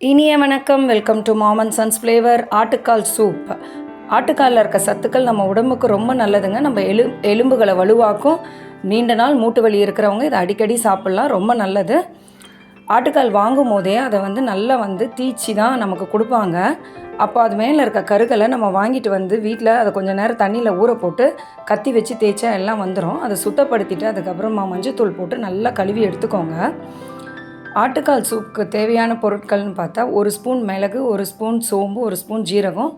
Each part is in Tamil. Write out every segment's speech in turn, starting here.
இனிய வணக்கம். Welcome to Mom and Sons flavour ஆட்டுக்கால் சூப். ஆட்டுக்காலில் இருக்க சத்துக்கள் நம்ம உடம்புக்கு ரொம்ப நல்லதுங்க. நம்ம எலும்புகளை வலுவாக்கும். நீண்ட நாள் மூட்டு வலி இருக்கிறவங்க இதை அடிக்கடி சாப்பிட்லாம், ரொம்ப நல்லது. ஆட்டுக்கால் வாங்கும் போதே அதை நல்லா தீச்சி தான் நமக்கு கொடுப்பாங்க. அப்போ அது மேலே இருக்க கருகளை நம்ம வாங்கிட்டு வீட்டில் அதை கொஞ்சம் நேரம் தண்ணியில் ஊற போட்டு கத்தி வச்சு தேய்ச்சா எல்லாம் வந்துடும். அதை சுத்தப்படுத்திட்டு அதுக்கப்புறமா மஞ்சத்தூள் போட்டு நல்லா கழுவி எடுத்துக்கோங்க. ஆட்டுக்கால் சூப்புக்கு தேவையான பொருட்கள்னு பார்த்தா 1 ஸ்பூன் மிளகு, 1 ஸ்பூன் சோம்பு, 1 ஸ்பூன் ஜீரகம்,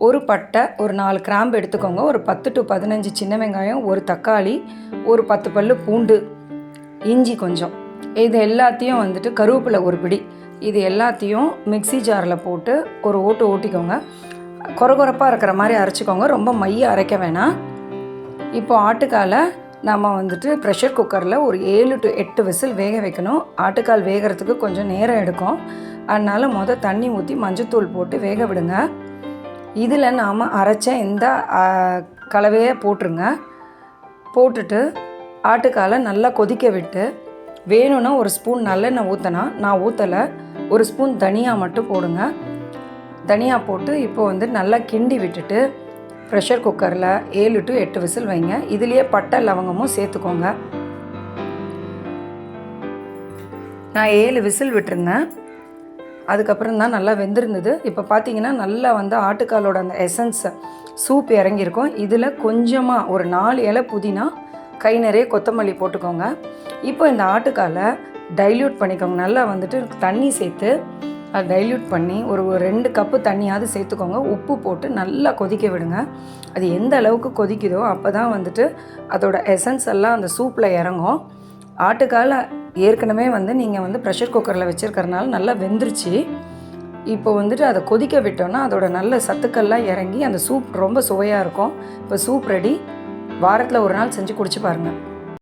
ஒரு பட்டை, ஒரு 4 கிராம்பு எடுத்துக்கோங்க. ஒரு 10 to 15 சின்ன வெங்காயம், ஒரு தக்காளி, ஒரு 10 பல்லு பூண்டு, இஞ்சி கொஞ்சம். இது எல்லாத்தையும் கருவேப்பிலை ஒரு பிடி, இது எல்லாத்தையும் மிக்சி ஜாரில் போட்டு ஒரு ஓட்டு ஓட்டிக்கோங்க. கொரகொரப்பாக இருக்கிற மாதிரி அரைச்சிக்கோங்க, ரொம்ப மைய அரைக்க வேணாம். இப்போ ஆட்டுக்காலை நம்ம ப்ரெஷர் குக்கரில் ஒரு 7 to 8 விசில் வேக வைக்கணும். ஆட்டுக்கால் வேகிறதுக்கு கொஞ்சம் நேரம் எடுக்கும். அதனால் தண்ணி ஊற்றி மஞ்சத்தூள் போட்டு வேக விடுங்க. இதில் நாம் அரைச்ச இந்த கலவையை போட்டுருங்க. போட்டுட்டு ஆட்டுக்காலை நல்லா கொதிக்க விட்டு வேணும்னா 1 ஸ்பூன் நல்லெண்ணெய் ஊற்றினா, நான் ஊற்றலை, 1 ஸ்பூன் தனியா மட்டும் போடுங்க. தனியா போட்டு இப்போ நல்லா கிண்டி விட்டுட்டு ப்ரெஷர் குக்கரில் 7 to 8 விசில் வைங்க. இதுலேயே பட்டை லவங்கமும் சேர்த்துக்கோங்க. நான் 7 விசில் விட்டுருந்தேன். அதுக்கப்புறம் தான் நல்லா வெந்திருந்தது. இப்போ பார்த்தீங்கன்னா நல்லா ஆட்டுக்காலோட அந்த எசன்ஸ் சூப் இறங்கியிருக்கும். இதில் கொஞ்சமாக ஒரு 4 இலை புதினா, கை நிறைய கொத்தமல்லி போட்டுக்கோங்க. இப்போ இந்த ஆட்டுக்காலை டைல்யூட் பண்ணிக்கோங்க. நல்லா தண்ணி சேர்த்து அதை டைல்யூட் பண்ணி ஒரு 2 கப்பு தண்ணியாவது சேர்த்துக்கோங்க. உப்பு போட்டு நல்லா கொதிக்க விடுங்க. அது எந்த அளவுக்கு கொதிக்குதோ அப்போ தான் அதோட எசன்ஸ் எல்லாம் அந்த சூப்பில் இறங்கும். ஆட்டுக்கால் ஏற்கனவே நீங்கள் ப்ரெஷர் குக்கரில் வச்சுருக்கறனால நல்லா வெந்துருச்சு. இப்போ அதை கொதிக்க விட்டோன்னா அதோட நல்ல சத்துக்கள்லாம் இறங்கி அந்த சூப் ரொம்ப சுவையாக இருக்கும். இப்போ சூப் ரெடி. வாரத்தில் ஒரு நாள் செஞ்சு குடிச்சு பாருங்கள்.